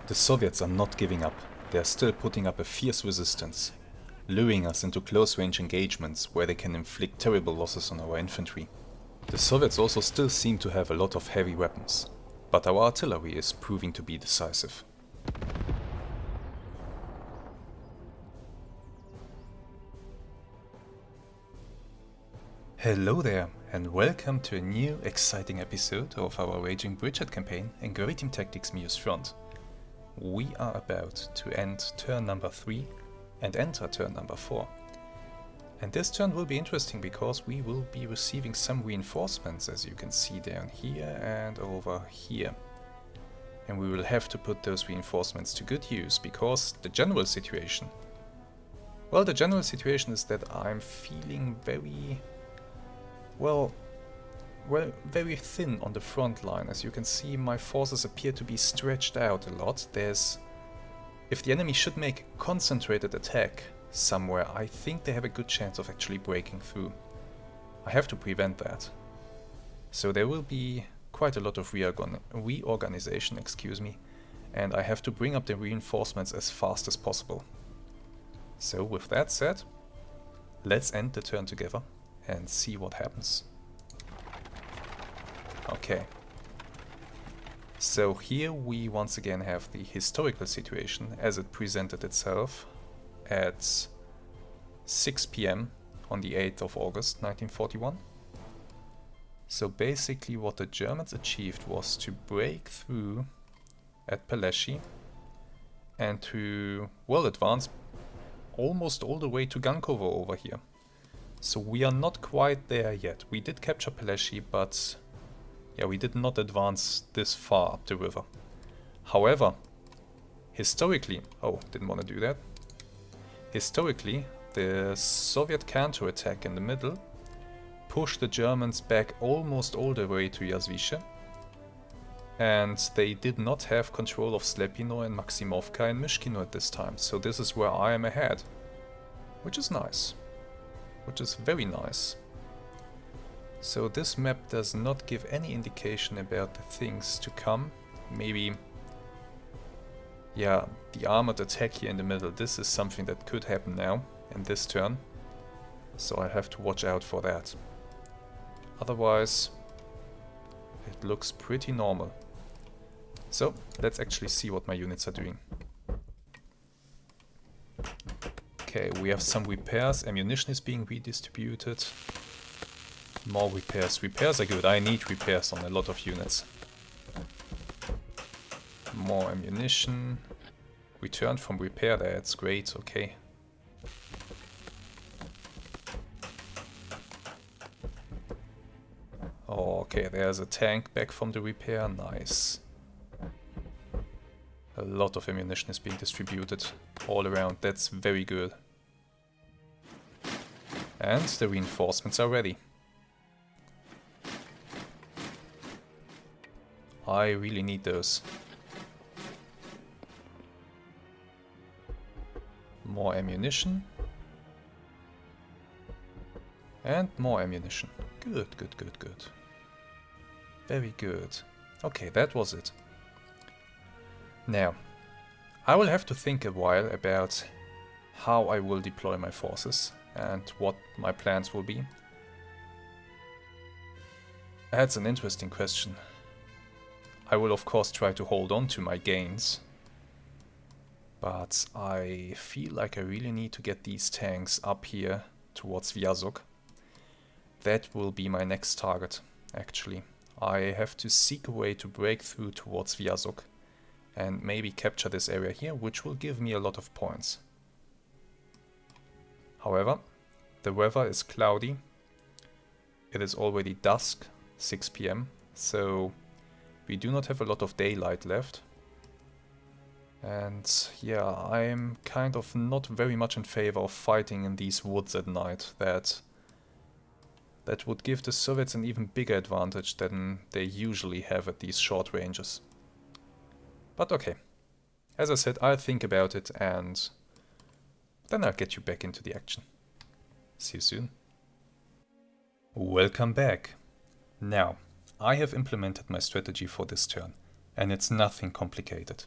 The Soviets are not giving up. They are still putting up a fierce resistance, luring us into close-range engagements where they can inflict terrible losses on our infantry. The Soviets also still seem to have a lot of heavy weapons, but our artillery is proving to be decisive. Hello there, and welcome to a new exciting episode of our raging Bridgehead campaign in Graviteam Tactics Mius-Front. We are about to end turn number 3 and enter turn number 4. And this turn will be interesting because we will be receiving some reinforcements, as you can see down here and over here. And we will have to put those reinforcements to good use because the general situation... Well, the general situation is that I'm feeling very very thin on the front line. As you can see, my forces appear to be stretched out a lot. If the enemy should make a concentrated attack somewhere, I think they have a good chance of actually breaking through. I have to prevent that. So there will be quite a lot of reorganization, and I have to bring up the reinforcements as fast as possible. So with that said, let's end the turn together and see what happens. Okay. So here we once again have the historical situation as it presented itself at 6 p.m. on the 8th of August 1941. So basically what the Germans achieved was to break through at Paleshi and to, advance almost all the way to Gankovo over here. So we are not quite there yet. We did capture Paleshi, but yeah, we did not advance this far up the river. However, historically... Oh, didn't want to do that. Historically, the Soviet counterattack in the middle pushed the Germans back almost all the way to Yazvishe. And they did not have control of Slepino and Maximovka and Myshkino at this time. So this is where I am ahead. Which is nice. Which is very nice. So this map does not give any indication about the things to come. Maybe, yeah, the armored attack here in the middle. This is something that could happen now in this turn. So I have to watch out for that. Otherwise, it looks pretty normal. So let's actually see what my units are doing. Okay, we have some repairs. Ammunition is being redistributed. More repairs. Repairs are good. I need repairs on a lot of units. More ammunition. Returned from repair. That's great. Okay. Okay, there's a tank back from the repair. Nice. A lot of ammunition is being distributed all around. That's very good. And the reinforcements are ready. I really need those. More ammunition. And more ammunition. Good, good, good, good. Very good. Okay, that was it. Now, I will have to think a while about how I will deploy my forces and what my plans will be. That's an interesting question. I will of course try to hold on to my gains, but I feel like I really need to get these tanks up here towards Vyazok. That will be my next target, actually. I have to seek a way to break through towards Vyazok and maybe capture this area here, which will give me a lot of points. However, the weather is cloudy. It is already dusk, 6 p.m, so we do not have a lot of daylight left. And yeah, I'm kind of not very much in favor of fighting in these woods at night. That would give the Soviets an even bigger advantage than they usually have at these short ranges. But okay, as I said, I'll think about it and then I'll get you back into the action. See you soon. Welcome back. Now, I have implemented my strategy for this turn, and it's nothing complicated.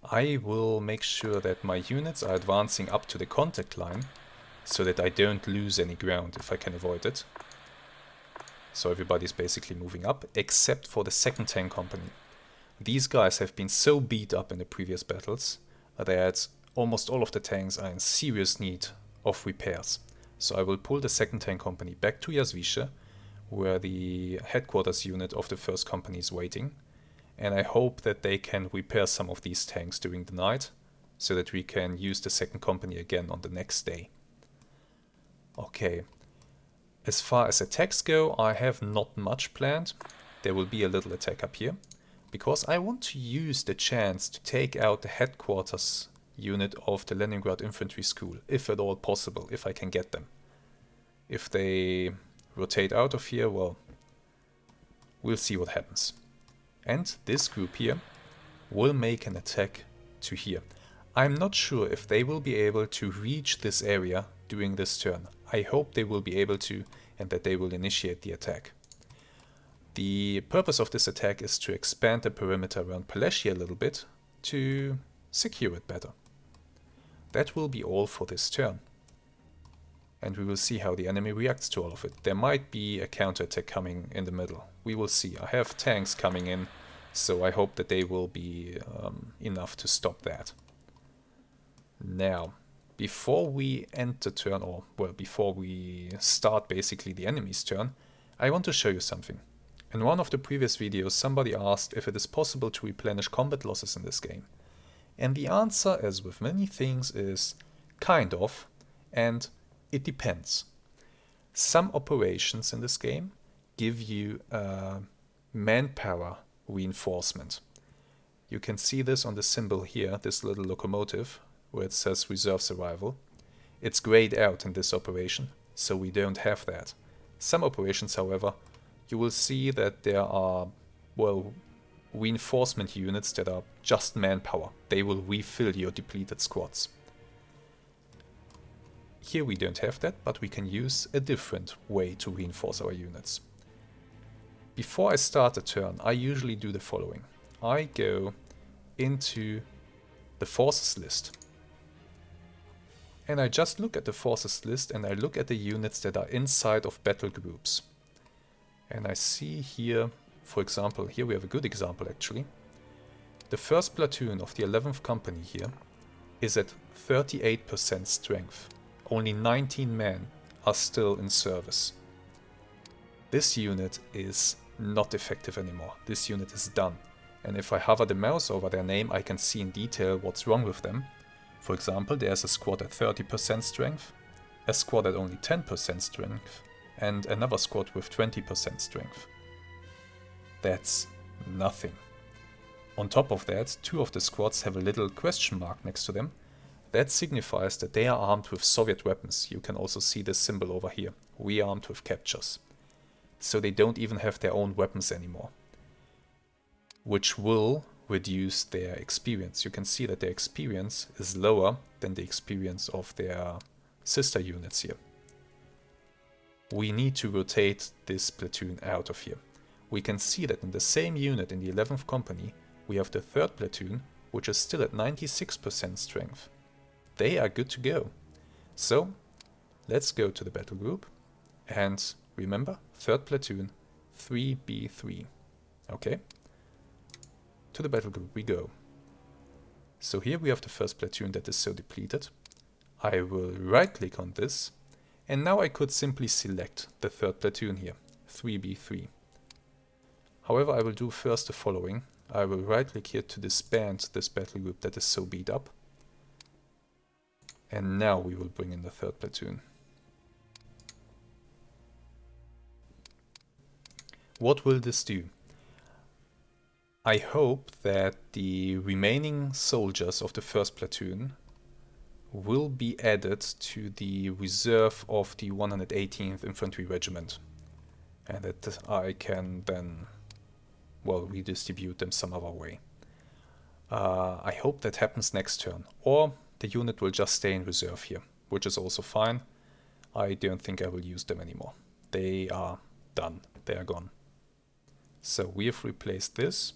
I will make sure that my units are advancing up to the contact line so that I don't lose any ground if I can avoid it. So everybody's basically moving up, except for the 2nd Tank Company. These guys have been so beat up in the previous battles that almost all of the tanks are in serious need of repairs. So I will pull the 2nd Tank Company back to Jaswice, where the headquarters unit of the 1st Company is waiting. And I hope that they can repair some of these tanks during the night, so that we can use the 2nd Company again on the next day. Okay. As far as attacks go, I have not much planned. There will be a little attack up here, because I want to use the chance to take out the headquarters unit of the Leningrad Infantry School, if at all possible, if I can get them. If they rotate out of here, well, we'll see what happens. And this group here will make an attack to here. I'm not sure if they will be able to reach this area during this turn. I hope they will be able to, and that they will initiate the attack. The purpose of this attack is to expand the perimeter around Palesia a little bit to secure it better. That will be all for this turn. And we will see how the enemy reacts to all of it. There might be a counterattack coming in the middle. We will see. I have tanks coming in, so I hope that they will be enough to stop that. Now, before we end the turn, or well, before we start basically the enemy's turn, I want to show you something. In one of the previous videos, somebody asked if it is possible to replenish combat losses in this game. And the answer, as with many things, is kind of, and it depends. Some operations in this game give you manpower reinforcement. You can see this on the symbol here, this little locomotive, where it says reserves arrival. It's grayed out in this operation, so we don't have that. Some operations, however, you will see that there are, well, reinforcement units that are just manpower. They will refill your depleted squads. Here we don't have that, but we can use a different way to reinforce our units. Before I start a turn, I usually do the following. I go into the forces list. And I just look at the forces list and I look at the units that are inside of battle groups. And I see here, for example, here we have a good example actually. The 1st platoon of the 11th Company here is at 38% strength. Only 19 men are still in service. This unit is not effective anymore. This unit is done. And if I hover the mouse over their name, I can see in detail what's wrong with them. For example, there's a squad at 30% strength, a squad at only 10% strength, and another squad with 20% strength. That's nothing. On top of that, 2 of the squads have a little question mark next to them. That signifies that they are armed with Soviet weapons. You can also see this symbol over here, rearmed with captures. So they don't even have their own weapons anymore, which will reduce their experience. You can see that their experience is lower than the experience of their sister units here. We need to rotate this platoon out of here. We can see that in the same unit in the 11th Company, we have the 3rd platoon, which is still at 96% strength. They are good to go. So, let's go to the battle group. And remember, 3rd platoon, 3B3. Okay? To the battle group we go. So here we have the 1st platoon that is so depleted. I will right click on this. And now I could simply select the 3rd platoon here, 3B3. However, I will do first the following. I will right click here to disband this battle group that is so beat up. And now we will bring in the 3rd platoon. What will this do? I hope that the remaining soldiers of the 1st platoon will be added to the reserve of the 118th Infantry Regiment. And that I can then, well, redistribute them some other way. I hope that happens next turn. Or the unit will just stay in reserve here, which is also fine. I don't think I will use them anymore. They are done. They are gone. So we have replaced this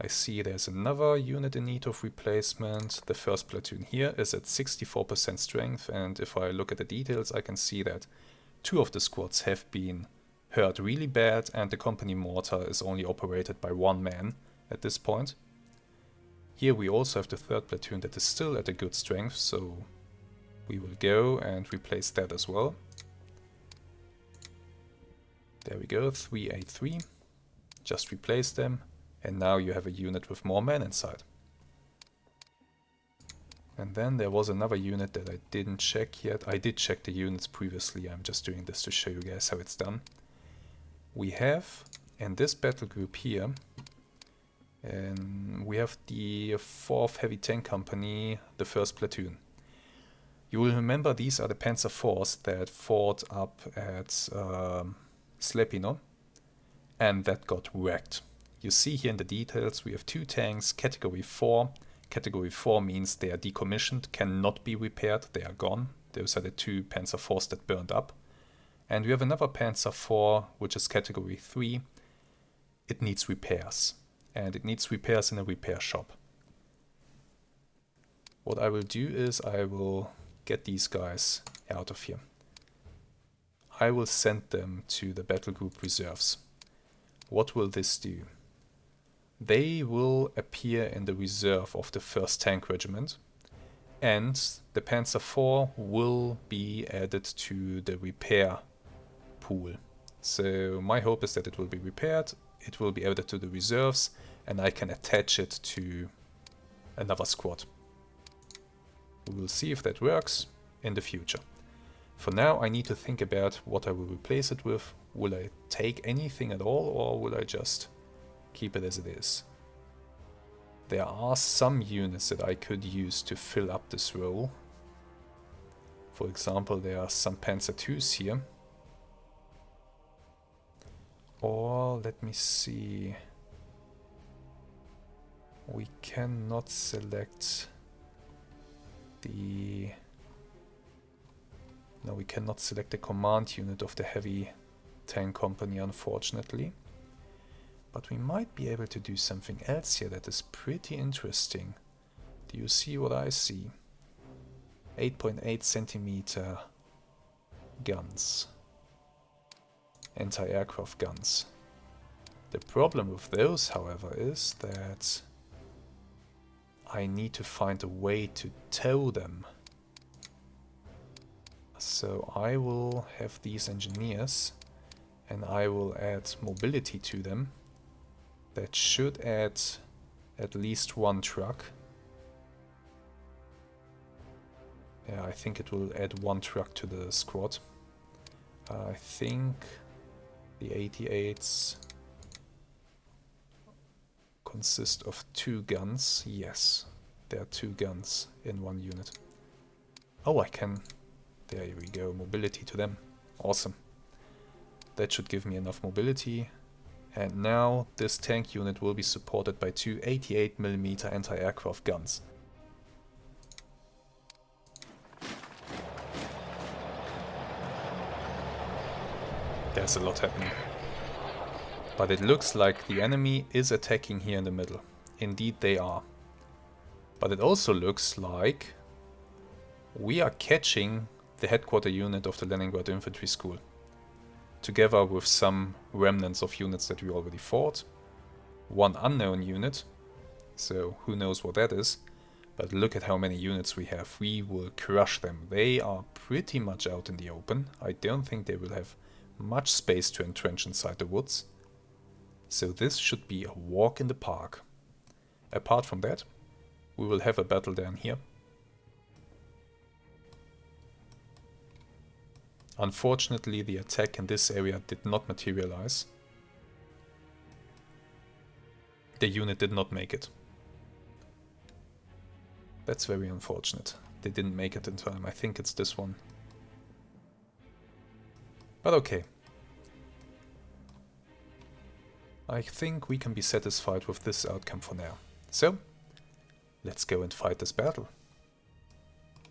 I see there's another unit in need of replacement. The first platoon here is at 64% strength, and if I look at the details I can see that 2 of the squads have been hurt really bad and the company mortar is only operated by 1 man at this point. Here we also have the third platoon that is still at a good strength, so we will go and replace that as well. There we go, 383. Just replace them. And now you have a unit with more men inside. And then there was another unit that I didn't check yet. I did check the units previously, I'm just doing this to show you guys how it's done. We have, in this battle group here, we have the 4th Heavy Tank Company, the 1st Platoon. You will remember these are the Panzer IVs that fought up at Slepino, and that got wrecked. You see here in the details we have 2 tanks, category 4. Category 4 means they are decommissioned, cannot be repaired, they are gone. Those are the 2 Panzer IVs that burned up. And we have another Panzer IV, which is category 3. It needs repairs. And it needs repairs in a repair shop. What I will do is I will get these guys out of here. I will send them to the battle group reserves. What will this do? They will appear in the reserve of the 1st Tank Regiment, and the Panzer IV will be added to the repair pool. So my hope is that it will be repaired, it will be added to the reserves, and I can attach it to another squad. We will see if that works in the future. For now I need to think about what I will replace it with. Will I take anything at all, or will I just keep it as it is? There are some units that I could use to fill up this role. For example, there are some Panzer IIs here. Or, let me see... We cannot select the... No, we cannot select the command unit of the Heavy Tank Company, unfortunately. But we might be able to do something else here that is pretty interesting. Do you see what I see? 8.8 centimeter guns. Anti-aircraft guns. The problem with those, however, is that I need to find a way to tow them. So I will have these engineers and I will add mobility to them. That should add at least 1 truck. Yeah, I think it will add 1 truck to the squad. I think the 88s consist of 2 guns. Yes, there are 2 guns in 1 unit. Oh, I can... There we go, mobility to them. Awesome. That should give me enough mobility. And now this tank unit will be supported by 2 88mm anti-aircraft guns. There's a lot happening. But it looks like the enemy is attacking here in the middle. Indeed they are. But it also looks like we are catching the headquarter unit of the Leningrad Infantry School, together with some remnants of units that we already fought. 1 unknown unit, so who knows what that is, but look at how many units we have. We will crush them. They are pretty much out in the open. I don't think they will have much space to entrench inside the woods. So this should be a walk in the park. Apart from that, we will have a battle down here. Unfortunately, the attack in this area did not materialize. The unit did not make it. That's very unfortunate. They didn't make it in time. I think it's this one. But okay. I think we can be satisfied with this outcome for now. So, let's go and fight this battle.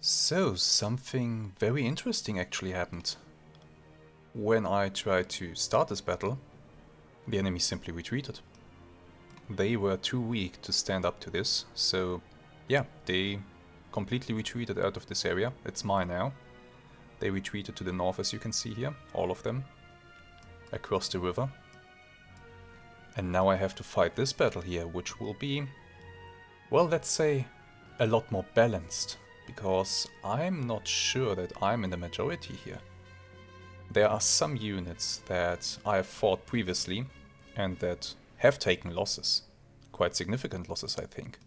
So, something very interesting actually happened. When I tried to start this battle, the enemy simply retreated. they were too weak to stand up to this, so yeah, they completely retreated out of this area. It's mine now. They retreated to the north, as you can see here, all of them, across the river. And now I have to fight this battle here, which will be, well, let's say, a lot more balanced, because I'm not sure that I'm in the majority here. There are some units that I have fought previously and that have taken losses, quite significant losses I think.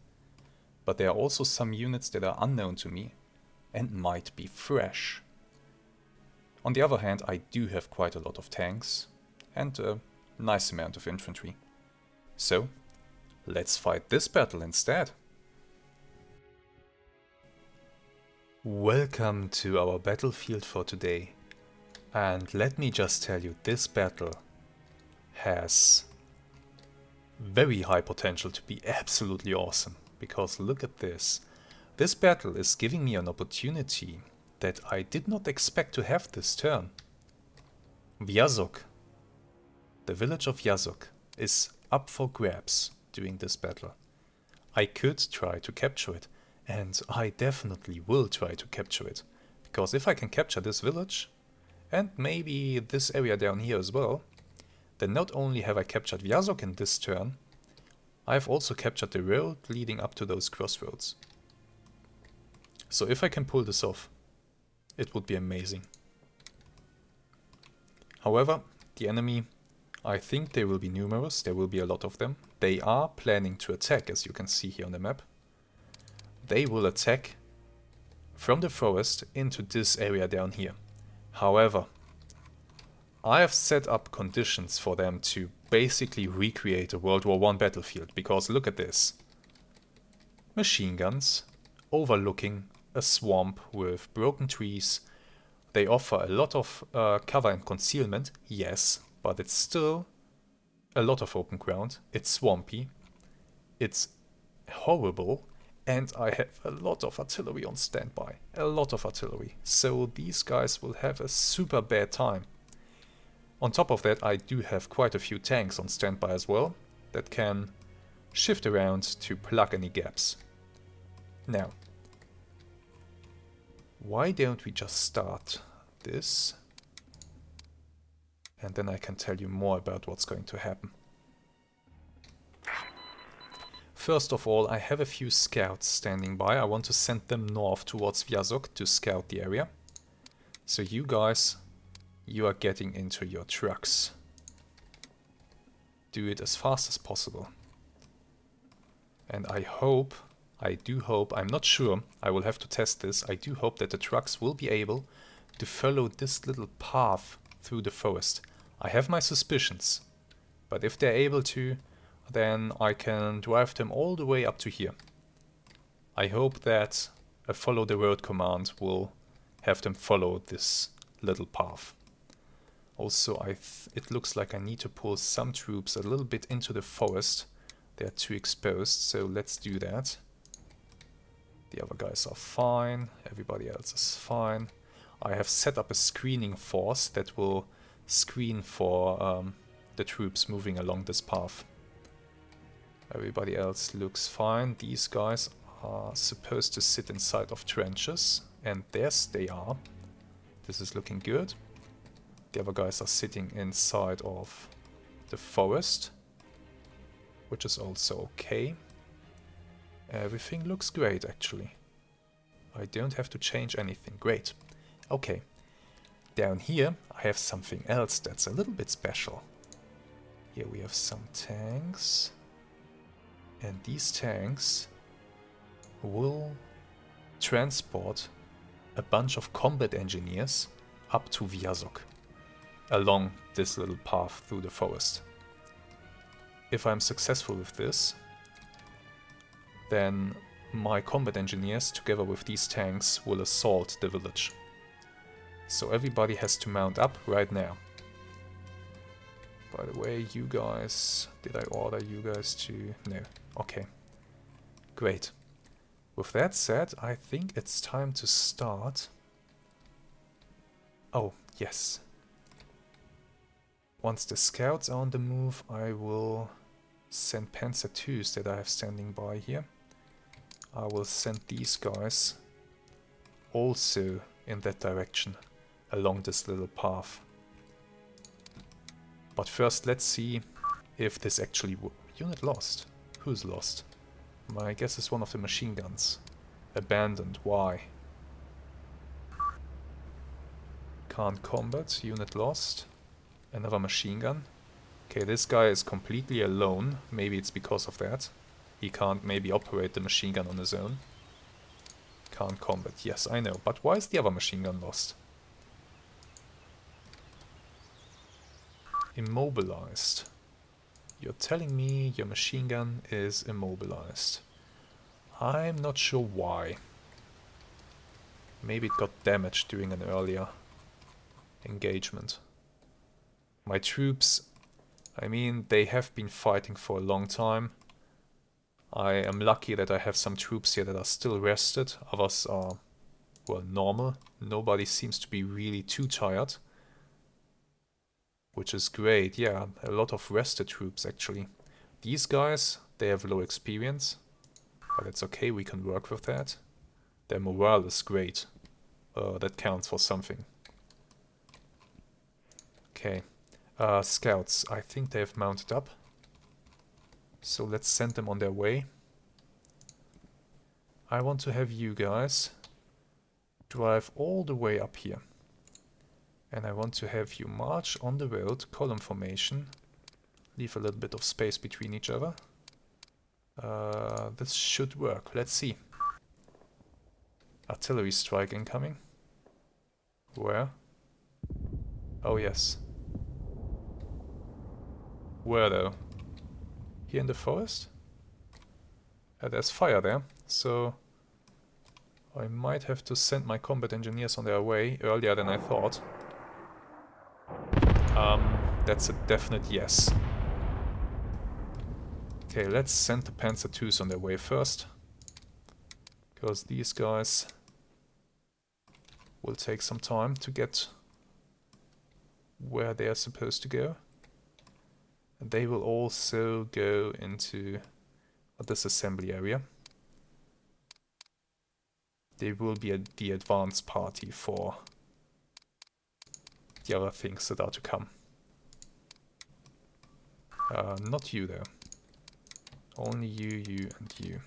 But there are also some units that are unknown to me and might be fresh. On the other hand, I do have quite a lot of tanks and a nice amount of infantry. So, let's fight this battle instead. Welcome to our battlefield for today. And let me just tell you, this battle has very high potential to be absolutely awesome. Because look at this. This battle is giving me an opportunity that I did not expect to have this turn. Vyazok, the village of Vyazok, is up for grabs during this battle. I could try to capture it, and I definitely will try to capture it. Because if I can capture this village, and maybe this area down here as well, then not only have I captured Vyazok in this turn, I've also captured the road leading up to those crossroads. So if I can pull this off, it would be amazing. However, the enemy, I think they will be numerous, there will be a lot of them. They are planning to attack, as you can see here on the map. They will attack from the forest into this area down here. However, I have set up conditions for them to basically recreate a World War I battlefield, because look at this. Machine guns overlooking a swamp with broken trees. They offer a lot of cover and concealment, yes, but it's still a lot of open ground. It's swampy, it's horrible, and I have a lot of artillery on standby. A lot of artillery. So these guys will have a super bad time. On top of that, I do have quite a few tanks on standby as well that can shift around to plug any gaps. Now, why don't we just start this? And then I can tell you more about what's going to happen. First of all, I have a few scouts standing by. I want to send them north towards Vyazok to scout the area. So you guys, you are getting into your trucks. Do it as fast as possible. And I do hope, I'm not sure, I will have to test this, I do hope that the trucks will be able to follow this little path through the forest. I have my suspicions, but if they're able to, then I can drive them all the way up to here. I hope that a follow the road command will have them follow this little path. Also, it looks like I need to pull some troops a little bit into the forest. They're too exposed, so let's do that. The other guys are fine, everybody else is fine. I have set up a screening force that will screen for the troops moving along this path. Everybody else looks fine. These guys are supposed to sit inside of trenches, and yes, they are. This is looking good. The other guys are sitting inside of the forest, which is also okay. Everything looks great, actually. I don't have to change anything. Great. Okay. Down here, I have something else that's a little bit special. Here we have some tanks. And these tanks will transport a bunch of combat engineers up to Vyazok, along this little path through the forest. If I'm successful with this, then my combat engineers, together with these tanks, will assault the village. So everybody has to mount up right now. By the way, you guys, did I order you guys to... No. Okay. Great. With that said, I think it's time to start. Oh, yes. Once the scouts are on the move, I will send Panzer IIs that I have standing by here. I will send these guys also in that direction, along this little path. But first let's see if this actually unit lost. Who's lost? My guess is one of the machine guns. Abandoned. Why? Can't combat. Unit lost. Another machine gun. Okay, this guy is completely alone. Maybe it's because of that. He can't maybe operate the machine gun on his own. Can't combat. Yes, I know. But why is the other machine gun lost? Immobilized. You're telling me your machine gun is immobilized. I'm not sure why. Maybe it got damaged during an earlier engagement. My troops, I mean, they have been fighting for a long time. I am lucky that I have some troops here that are still rested. Others are, well, normal. Nobody seems to be really too tired. Which is great, yeah, a lot of rested troops actually. These guys, they have low experience, but it's okay, we can work with that. Their morale is great, that counts for something. Okay, scouts, I think they have mounted up. So let's send them on their way. I want to have you guys drive all the way up here. And I want to have you march on the road, column formation. Leave a little bit of space between each other. This should work. Let's see. Artillery strike incoming. Where? Oh yes. Where though? Here in the forest? There's fire there, so I might have to send my combat engineers on their way earlier than I thought. That's a definite yes. Okay, let's send the Panzer IIs on their way first. Because these guys will take some time to get where they are supposed to go. And they will also go into this assembly area. They will be the advance party for the other things that are to come. Not you though. Only you, you, and you.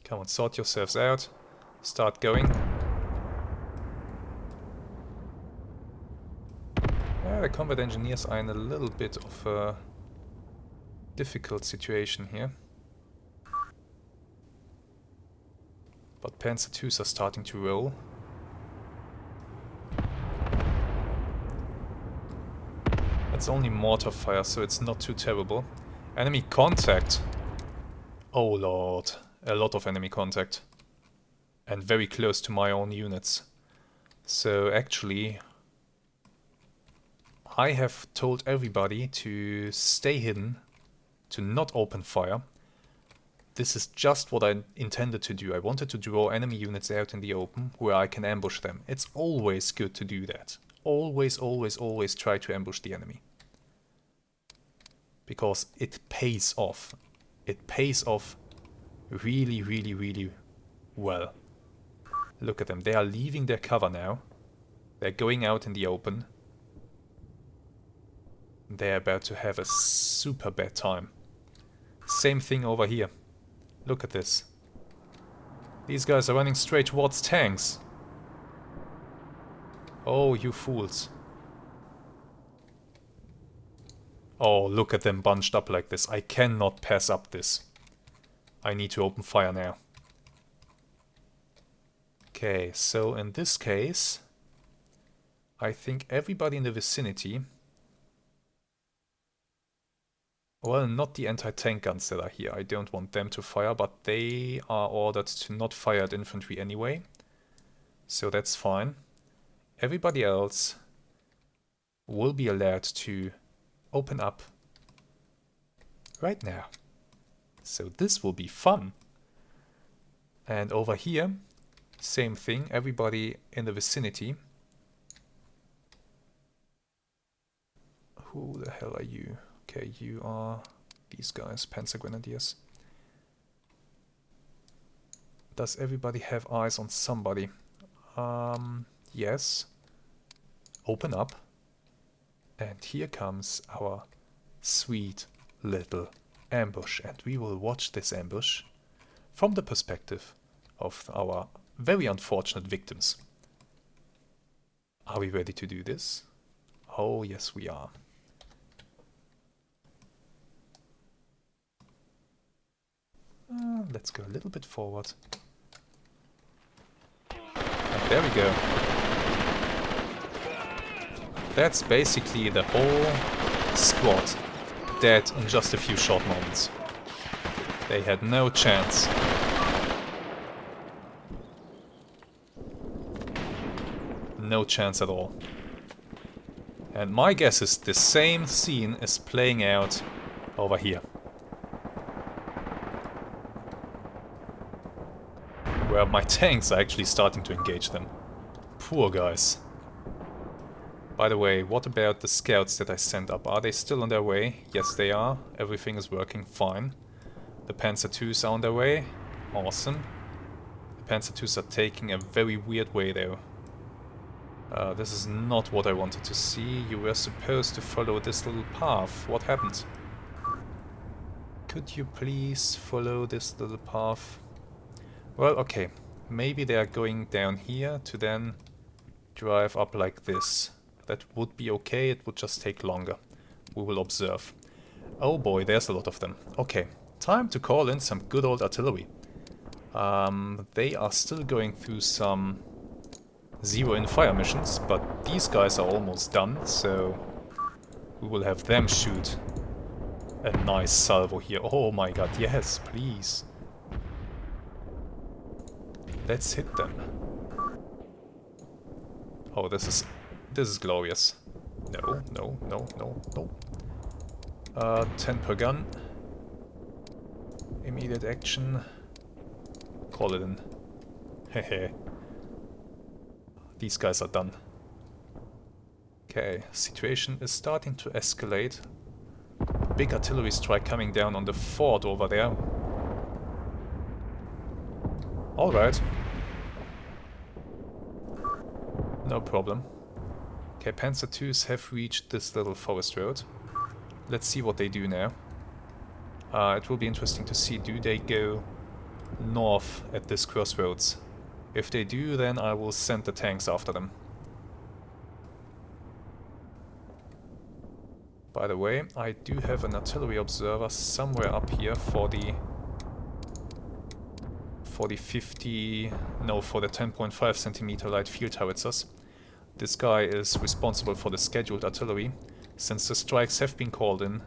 Come on, sort yourselves out. Start going. The combat engineers are in a little bit of a difficult situation here. But Panzer IIs are starting to roll. It's only mortar fire, so it's not too terrible. Enemy contact! Oh lord, a lot of enemy contact. And very close to my own units. So actually, I have told everybody to stay hidden, to not open fire. This is just what I intended to do. I wanted to draw enemy units out in the open where I can ambush them. It's always good to do that. Always, always, always try to ambush the enemy. Because it pays off. It pays off really, really, really well. Look at them. They are leaving their cover now. They're going out in the open. They're about to have a super bad time. Same thing over here. Look at this. These guys are running straight towards tanks. Oh, you fools. Oh, look at them bunched up like this. I cannot pass up this. I need to open fire now. Okay, so in this case, I think everybody in the vicinity... Well, not the anti-tank guns that are here. I don't want them to fire, but they are ordered to not fire at infantry anyway. So that's fine. Everybody else will be allowed to open up right now. So this will be fun. And over here, same thing. Everybody in the vicinity. Who the hell are you? Okay, you are these guys, Panzer Grenadiers. Does everybody have eyes on somebody? Yes. Open up. And here comes our sweet little ambush. And we will watch this ambush from the perspective of our very unfortunate victims. Are we ready to do this? Oh, yes, we are. Let's go a little bit forward. And there we go. That's basically the whole squad dead in just a few short moments. They had no chance. No chance at all. And my guess is the same scene is playing out over here. Where my tanks are actually starting to engage them. Poor guys. By the way, what about the scouts that I sent up? Are they still on their way? Yes, they are. Everything is working fine. The Panzer IIs are on their way. Awesome. The Panzer IIs are taking a very weird way though. This is not what I wanted to see. You were supposed to follow this little path. What happened? Could you please follow this little path? Well, okay. Maybe they are going down here to then drive up like this. That would be okay, it would just take longer. We will observe. Oh boy, there's a lot of them. Okay, time to call in some good old artillery. They are still going through some zero-in fire missions, but these guys are almost done, so we will have them shoot a nice salvo here. Oh my god, yes, please. Let's hit them. Oh, this is glorious. No, no, no, no, no. 10 per gun. Immediate action. Call it in. Hehe. These guys are done. Okay, situation is starting to escalate. Big artillery strike coming down on the fort over there. Alright. No problem. Okay, Panzer IIs have reached this little forest road. Let's see what they do now. It will be interesting to see, do they go north at this crossroads? If they do, then I will send the tanks after them. By the way, I do have an artillery observer somewhere up here for the 10.5 centimeter light field howitzers. This guy is responsible for the scheduled artillery. Since the strikes have been called in,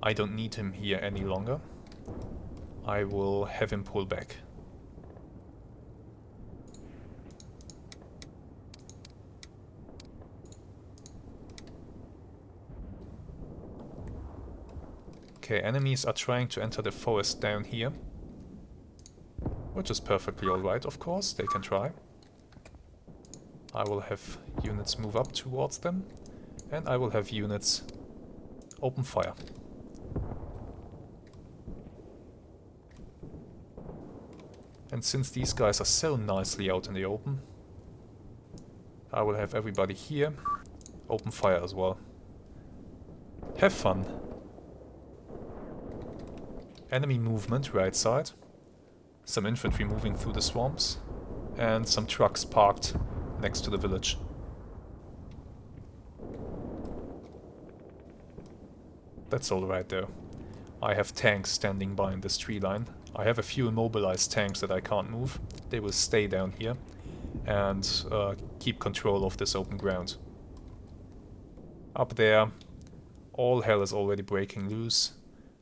I don't need him here any longer. I will have him pull back. Okay, enemies are trying to enter the forest down here. Which is perfectly alright, of course, they can try. I will have units move up towards them, and I will have units open fire. And since these guys are so nicely out in the open, I will have everybody here open fire as well. Have fun. Enemy movement, right side. Some infantry moving through the swamps. And some trucks parked next to the village. That's alright though. I have tanks standing by in this tree line. I have a few immobilized tanks that I can't move. They will stay down here and keep control of this open ground. Up there, all hell is already breaking loose.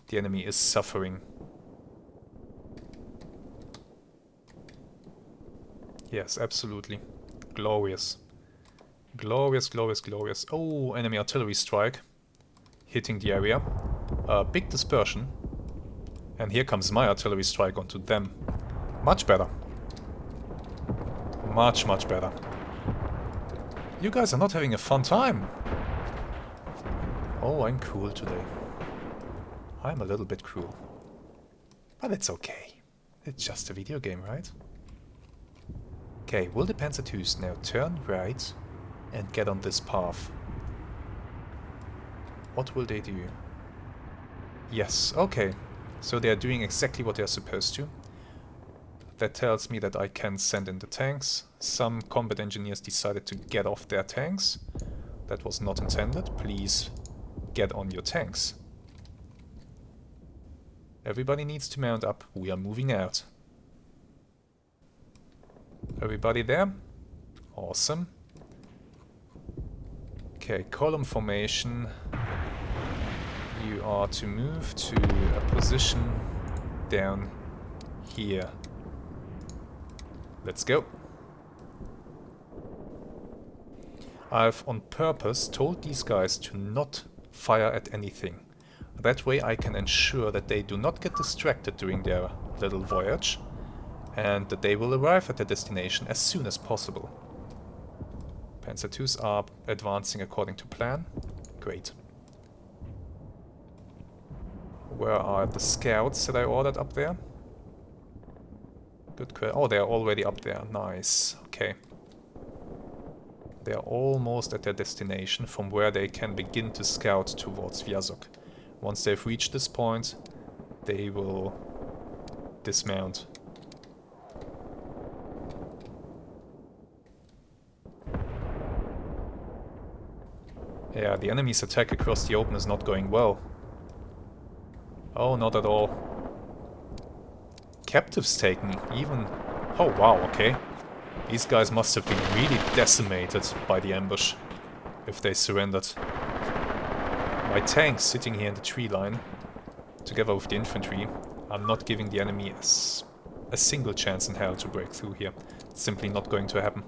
The enemy is suffering. Yes, absolutely. Glorious. Glorious, glorious, glorious. Oh, enemy artillery strike. Hitting the area. Big dispersion. And here comes my artillery strike onto them. Much better. Much, much better. You guys are not having a fun time. Oh, I'm cool today. I'm a little bit cruel. But it's okay. It's just a video game, right? Okay, will the Panzer IIs now turn right and get on this path? What will they do? Yes, okay. So they are doing exactly what they are supposed to. That tells me that I can send in the tanks. Some combat engineers decided to get off their tanks. That was not intended. Please get on your tanks. Everybody needs to mount up. We are moving out. Everybody there? Awesome. Okay, column formation. You are to move to a position down here. Let's go. I've on purpose told these guys to not fire at anything. That way I can ensure that they do not get distracted during their little voyage and that they will arrive at their destination as soon as possible. Panzer IIs are advancing according to plan. Great. Where are the scouts that I ordered up there? Good question. Oh, they are already up there. Nice. Okay. They are almost at their destination from where they can begin to scout towards Vyazok. Once they've reached this point, they will dismount. Yeah, the enemy's attack across the open is not going well. Oh, not at all. Captives taken, even... Oh wow, okay. These guys must have been really decimated by the ambush, if they surrendered. My tanks sitting here in the tree line, together with the infantry, are not giving the enemy a single chance in hell to break through here. It's simply not going to happen.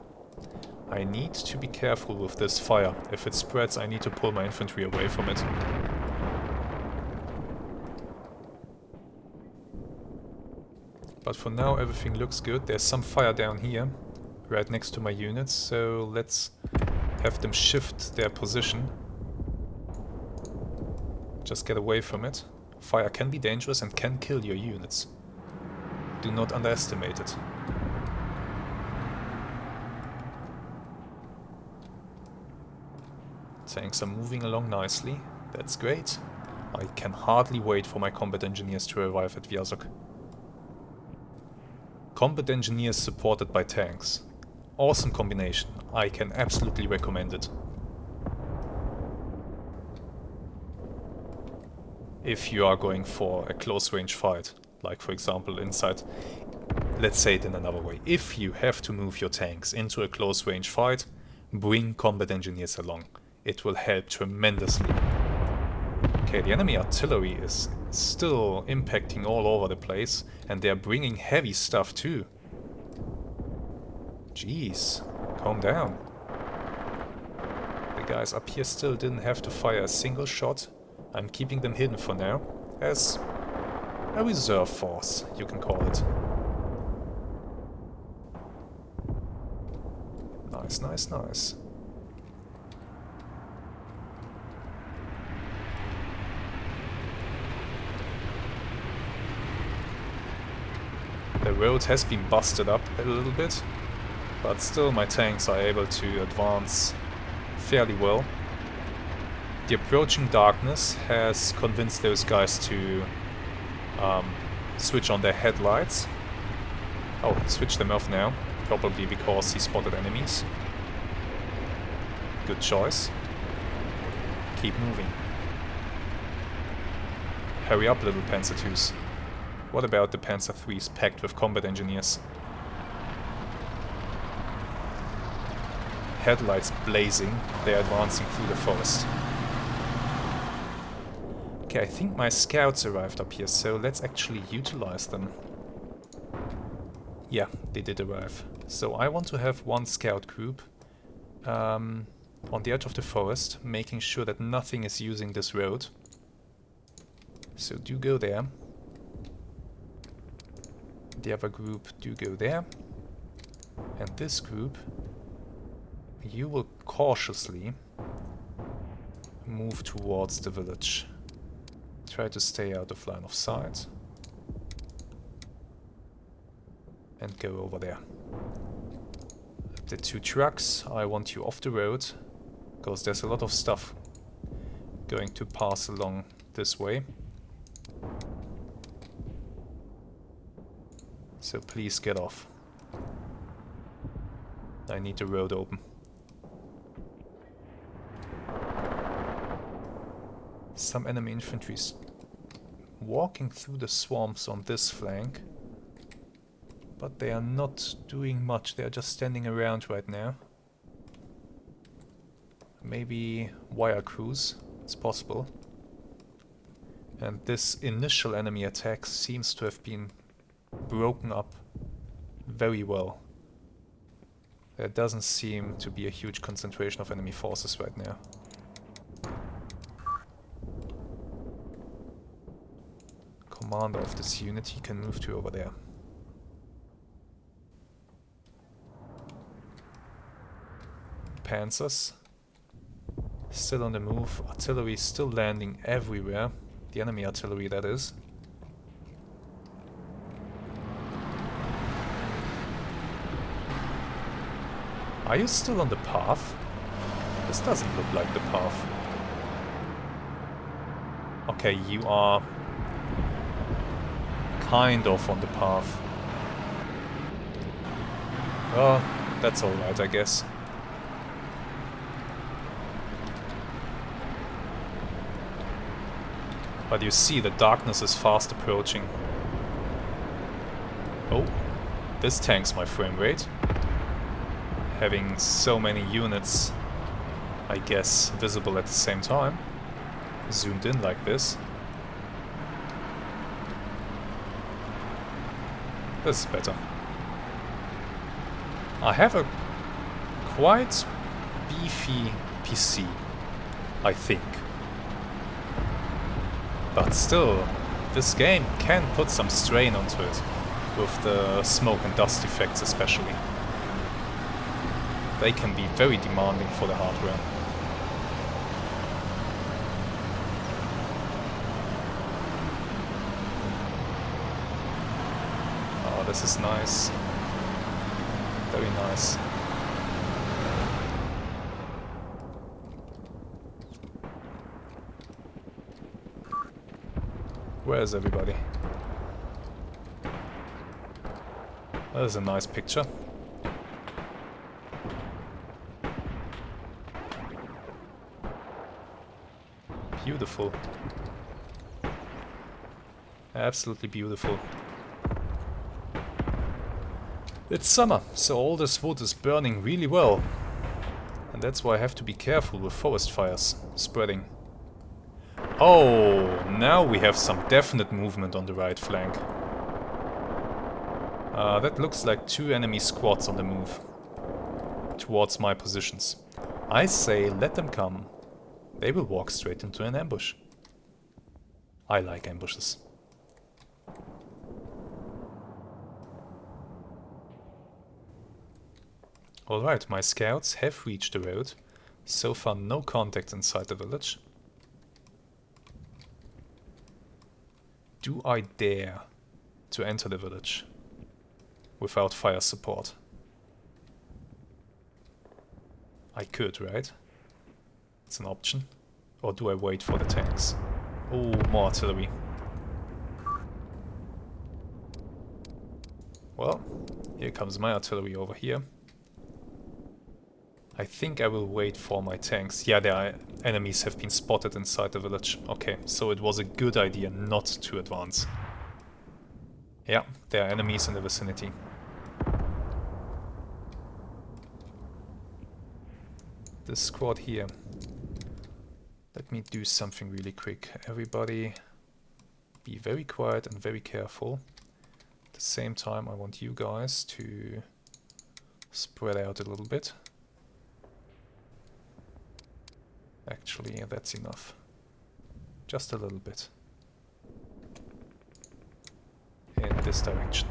I need to be careful with this fire. If it spreads, I need to pull my infantry away from it. But for now everything looks good. There's some fire down here, right next to my units, so let's have them shift their position. Just get away from it. Fire can be dangerous and can kill your units. Do not underestimate it. Tanks are moving along nicely. That's great. I can hardly wait for my combat engineers to arrive at Vyazok. Combat engineers supported by tanks. Awesome combination. I can absolutely recommend it. If you are going for a close range fight, like for example inside, let's say it in another way, if you have to move your tanks into a close range fight, bring combat engineers along. It will help tremendously. Okay, the enemy artillery is still impacting all over the place, and they're bringing heavy stuff too. Jeez, calm down. The guys up here still didn't have to fire a single shot. I'm keeping them hidden for now, as a reserve force, you can call it. Nice, nice, nice. The road has been busted up a little bit, but still my tanks are able to advance fairly well. The approaching darkness has convinced those guys to switch on their headlights. Oh, he switched them off now, probably because he spotted enemies. Good choice. Keep moving. Hurry up, little Panzer IIs. What about the Panzer IIIs packed with combat engineers? Headlights blazing, they're advancing through the forest. Okay, I think my scouts arrived up here, so let's actually utilize them. Yeah, they did arrive. So I want to have one scout group on the edge of the forest, making sure that nothing is using this road. So do go there. The other group do go there. And this group, you will cautiously move towards the village. Try to stay out of line of sight. And go over there. The 2 trucks, I want you off the road, because there's a lot of stuff going to pass along this way. So please get off. I need the road open. Some enemy infantry's walking through the swamps on this flank. But they are not doing much, they are just standing around right now. Maybe wire crews, it's possible. And this initial enemy attack seems to have been broken up very well. There doesn't seem to be a huge concentration of enemy forces right now. Commander of this unit, he can move to over there. Panzers still on the move, artillery still landing everywhere, the enemy artillery that is. Are you still on the path? This doesn't look like the path. Okay, you are kind of on the path. Oh, that's alright, I guess. But you see, the darkness is fast approaching. Oh, this tanks my frame rate. Having so many units, I guess, visible at the same time. Zoomed in like this. This is better. I have a quite beefy PC, I think. But still, this game can put some strain onto it, with the smoke and dust effects especially. They can be very demanding for the hardware. Oh, this is nice. Very nice. Where is everybody? That is a nice picture. Beautiful. Absolutely beautiful. It's summer, so all this wood is burning really well. And that's why I have to be careful with forest fires spreading. Oh, now we have some definite movement on the right flank. That looks like 2 enemy squads on the move towards my positions. I say let them come. They will walk straight into an ambush. I like ambushes. Alright, my scouts have reached the road. So far no contact inside the village. Do I dare to enter the village without fire support? I could, right? It's an option. Or do I wait for the tanks? Oh, more artillery. Well, here comes my artillery over here. I think I will wait for my tanks. Yeah, there are enemies have been spotted inside the village. Okay, so it was a good idea not to advance. Yeah, there are enemies in the vicinity. This squad here. Let me do something really quick. Everybody be very quiet and very careful. At the same time, I want you guys to spread out a little bit. Actually, that's enough. Just a little bit. In this direction.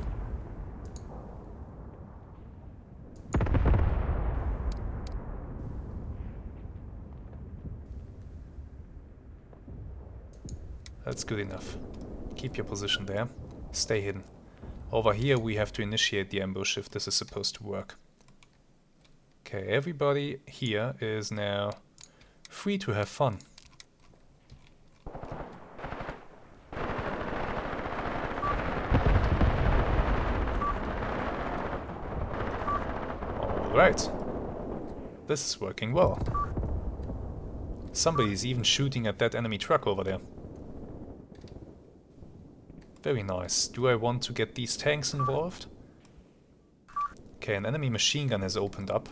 That's good enough. Keep your position there. Stay hidden. Over here we have to initiate the ambush if this is supposed to work. Okay, everybody here is now free to have fun. Alright. This is working well. Somebody's even shooting at that enemy truck over there. Very nice. Do I want to get these tanks involved? Okay, an enemy machine gun has opened up.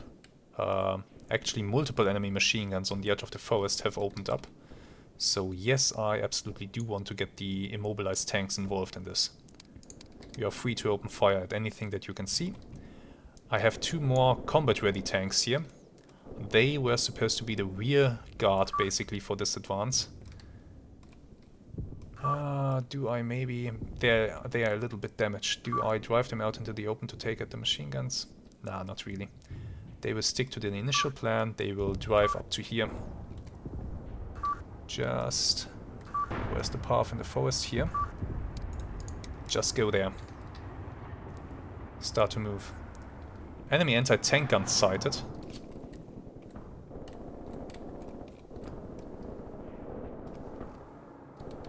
Actually, multiple enemy machine guns on the edge of the forest have opened up. So yes, I absolutely do want to get the immobilized tanks involved in this. You are free to open fire at anything that you can see. I have 2 more combat-ready tanks here. They were supposed to be the rear guard, basically, for this advance. Do I maybe... They are a little bit damaged. Do I drive them out into the open to take out the machine guns? Nah, not really. They will stick to the initial plan. They will drive up to here. Just... Where's the path in the forest? Here. Just go there. Start to move. Enemy anti-tank guns sighted.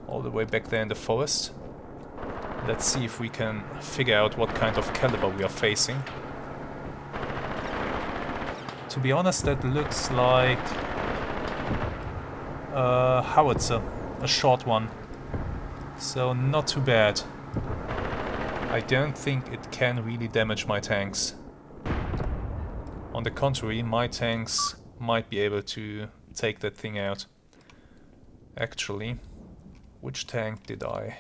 All the way back there in the forest. Let's see if we can figure out what kind of caliber we are facing. To be honest, that looks like a howitzer, a short one. So not too bad. I don't think it can really damage my tanks. On the contrary, my tanks might be able to take that thing out. Actually, which tank did I?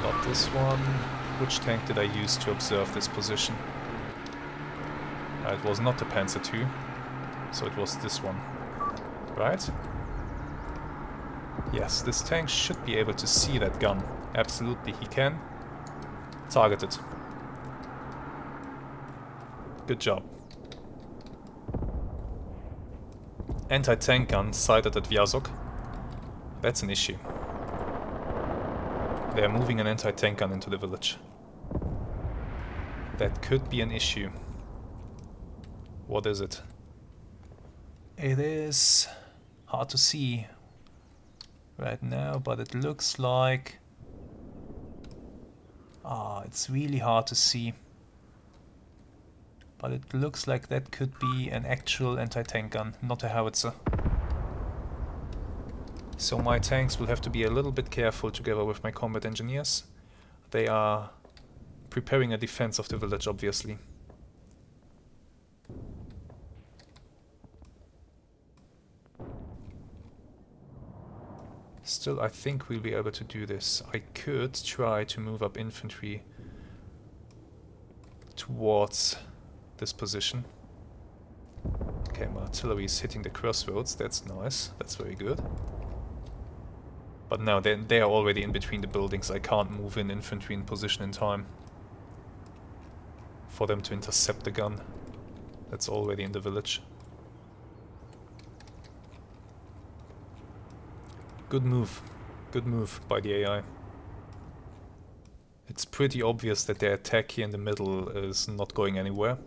Not this one. Which tank did I use to observe this position? It was not the Panzer II, so it was this one. Right? Yes, this tank should be able to see that gun. Absolutely, he can. Target it. Good job. Anti-tank gun sighted at Vyazok. That's an issue. They are moving an anti-tank gun into the village. That could be an issue. What is it? It is hard to see right now, but it looks like... it's really hard to see. But it looks like that could be an actual anti-tank gun, not a howitzer. So my tanks will have to be a little bit careful together with my combat engineers. They are preparing a defense of the village, obviously. Still, I think we'll be able to do this. I could try to move up infantry towards this position. Okay, my artillery is hitting the crossroads. That's nice. That's very good. But now they are already in between the buildings. I can't move in infantry in position in time for them to intercept the gun. That's already in the village. Good move. Good move by the AI. It's pretty obvious that their attack here in the middle is not going anywhere.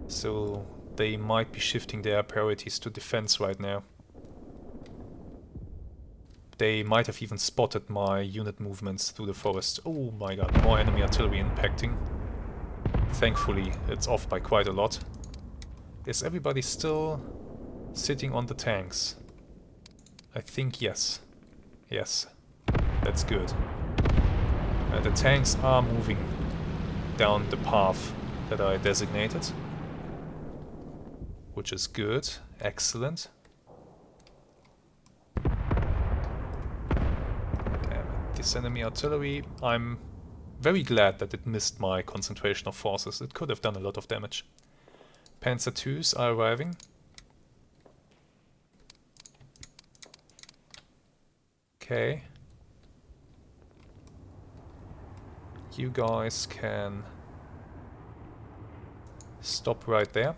So they might be shifting their priorities to defense right now. They might have even spotted my unit movements through the forest. Oh my god, more enemy artillery impacting. Thankfully, it's off by quite a lot. Is everybody still sitting on the tanks? I think yes. Yes. That's good. The tanks are moving down the path that I designated. Which is good. Excellent. This enemy artillery, I'm very glad that it missed my concentration of forces. It could have done a lot of damage. Panzer IIs are arriving. Okay. You guys can stop right there.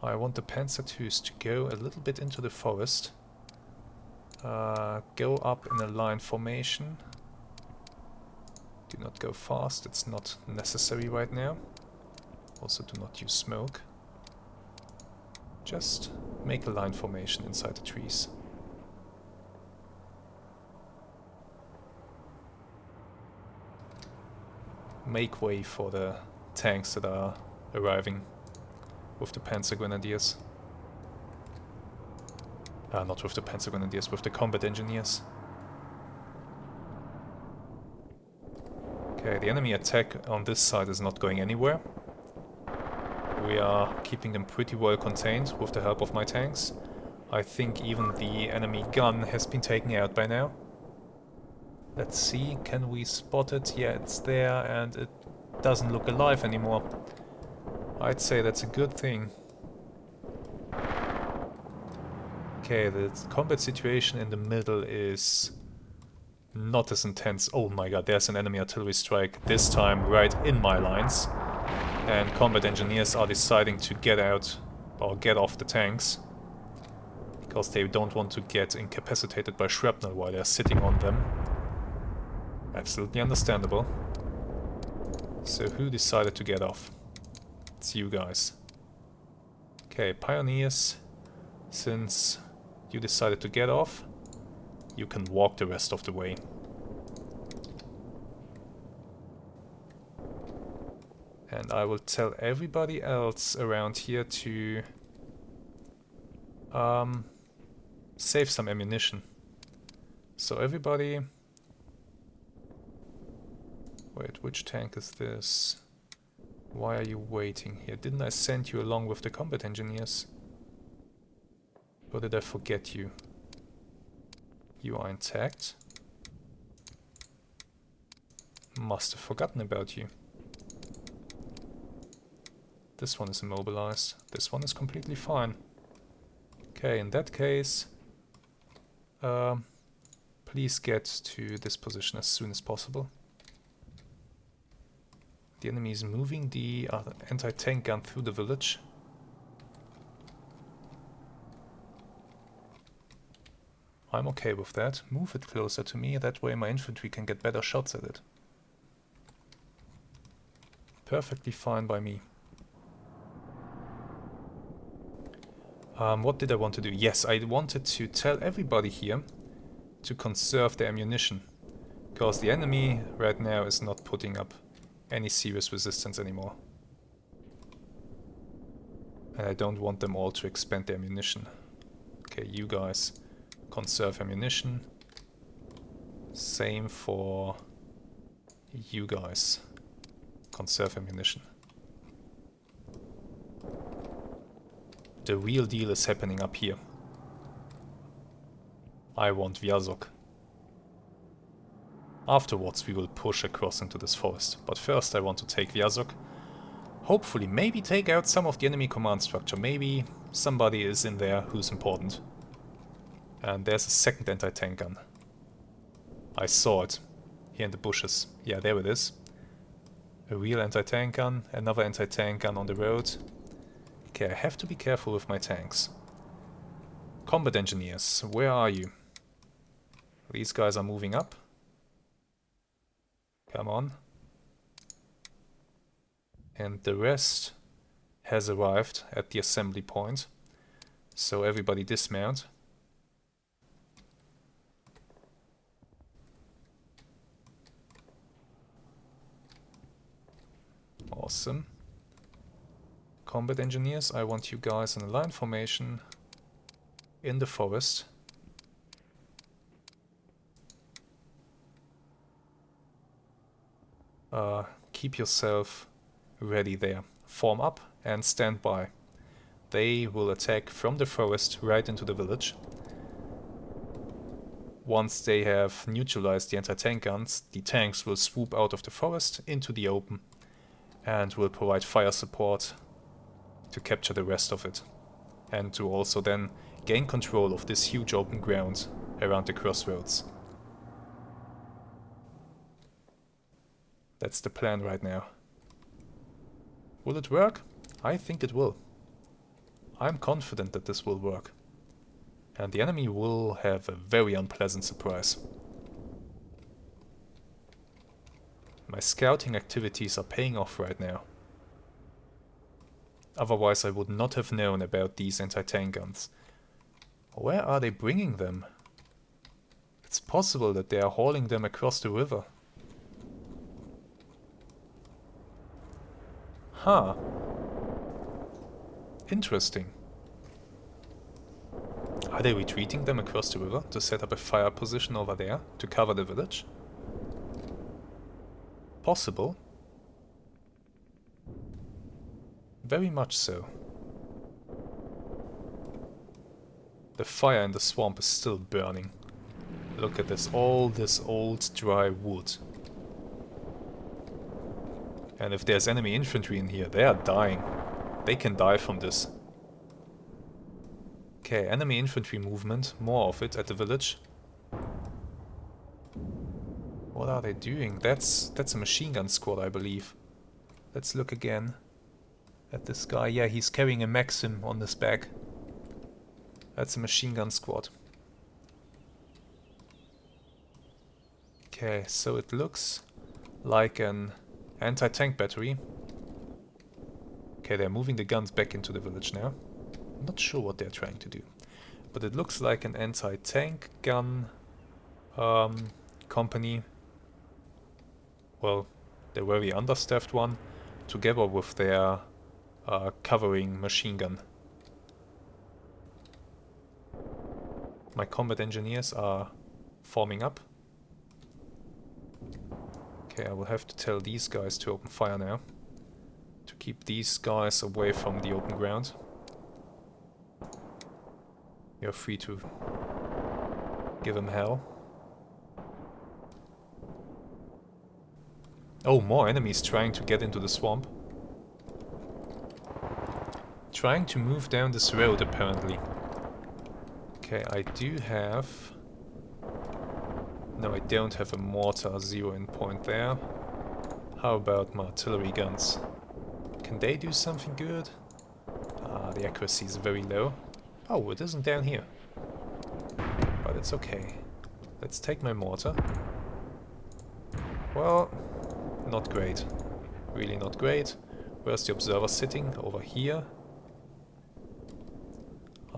I want the Panzer IIs to go a little bit into the forest. Go up in a line formation. Do not go fast, it's not necessary right now. Also do not use smoke. Just make a line formation inside the trees. Make way for the tanks that are arriving with the Panzer Grenadiers. Not with the Panzer Grenadiers, with the combat engineers. Okay, the enemy attack on this side is not going anywhere. We are keeping them pretty well contained with the help of my tanks. I think even the enemy gun has been taken out by now. Let's see, can we spot it? Yeah, it's there and it doesn't look alive anymore. I'd say that's a good thing. Okay, the combat situation in the middle is not as intense. Oh my god, there's an enemy artillery strike, this time right in my lines. And combat engineers are deciding to get out or get off the tanks. Because they don't want to get incapacitated by shrapnel while they're sitting on them. Absolutely understandable. So who decided to get off? It's you guys. Okay, pioneers, since you decided to get off, you can walk the rest of the way. And I will tell everybody else around here to save some ammunition. So everybody... Wait, which tank is this? Why are you waiting here? Didn't I send you along with the combat engineers? Or did I forget you? You are intact. Must have forgotten about you. This one is immobilized. This one is completely fine. Okay, in that case, please get to this position as soon as possible. The enemy is moving the anti-tank gun through the village. I'm okay with that. Move it closer to me, that way my infantry can get better shots at it. Perfectly fine by me. What did I want to do? Yes, I wanted to tell everybody here to conserve their ammunition. Because the enemy right now is not putting up any serious resistance anymore. And I don't want them all to expend their ammunition. Okay, you guys conserve ammunition. Same for you guys. Conserve ammunition. The real deal is happening up here. I want Vyazok. Afterwards we will push across into this forest, but first I want to take Vyazok. Hopefully, maybe take out some of the enemy command structure, maybe somebody is in there who's important. And there's a second anti-tank gun. I saw it, here in the bushes. Yeah, there it is. A real anti-tank gun, another anti-tank gun on the road. Okay, I have to be careful with my tanks. Combat engineers, where are you? These guys are moving up. Come on. And the rest has arrived at the assembly point. So everybody dismount. Awesome. Combat engineers, I want you guys in a line formation in the forest. Keep yourself ready there. Form up and stand by. They will attack from the forest right into the village. Once they have neutralized the anti-tank guns, the tanks will swoop out of the forest into the open and will provide fire support to capture the rest of it. And to also then gain control of this huge open ground around the crossroads. That's the plan right now. Will it work? I think it will. I'm confident that this will work. And the enemy will have a very unpleasant surprise. My scouting activities are paying off right now. Otherwise I would not have known about these anti-tank guns. Where are they bringing them? It's possible that they are hauling them across the river. Huh. Interesting. Are they retreating them across the river to set up a fire position over there to cover the village? Possible. Very much so. The fire in the swamp is still burning. Look at this, all this old dry wood. And if there's enemy infantry in here, they are dying. They can die from this. Okay, enemy infantry movement, more of it at the village. What are they doing? That's a machine gun squad, I believe. Let's look again at this guy. Yeah, he's carrying a Maxim on his back. That's a machine gun squad. Okay, so it looks like an anti-tank battery. Okay, they're moving the guns back into the village now. I'm not sure what they're trying to do. But it looks like an anti-tank gun company. Well, the very understaffed one, together with their covering machine gun. My combat engineers are forming up. Okay, I will have to tell these guys to open fire now. To keep these guys away from the open ground. You're free to give them hell. Oh, more enemies trying to get into the swamp. Trying to move down this road, apparently. Okay, I do have... No, I don't have a mortar zero-in point there. How about my artillery guns? Can they do something good? Ah, the accuracy is very low. Oh, it isn't down here. But it's okay. Let's take my mortar. Well, not great. Really not great. Where's the observer sitting? Over here.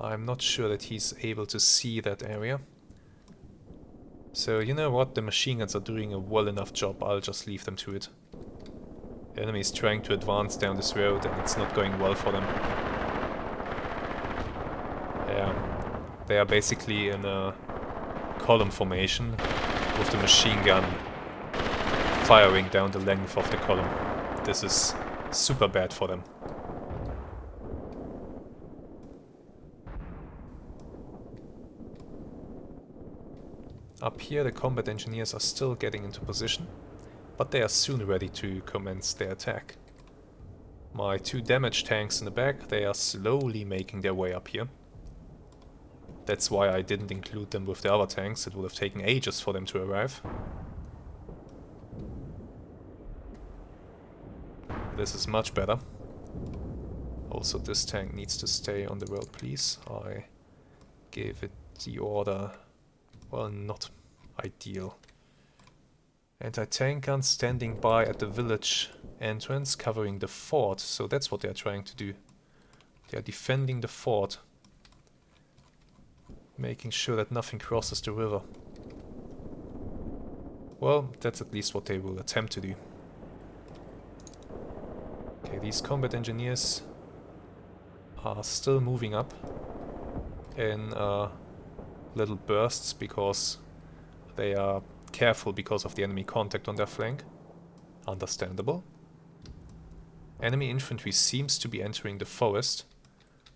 I'm not sure that he's able to see that area. So, you know what? The machine guns are doing a well enough job. I'll just leave them to it. The enemy is trying to advance down this road and it's not going well for them. Yeah, they are basically in a column formation with the machine gun firing down the length of the column. This is super bad for them. Up here the combat engineers are still getting into position, but they are soon ready to commence their attack. My two damage tanks in the back, they are slowly making their way up here. That's why I didn't include them with the other tanks, it would have taken ages for them to arrive. This is much better. Also, this tank needs to stay on the road, please. I gave it the order. Well, not ideal. Anti-tank guns standing by at the village entrance, covering the fort. So that's what they're trying to do. They are defending the fort. Making sure that nothing crosses the river. Well, that's at least what they will attempt to do. Okay, these combat engineers are still moving up in little bursts because they are careful because of the enemy contact on their flank. Understandable. Enemy infantry seems to be entering the forest,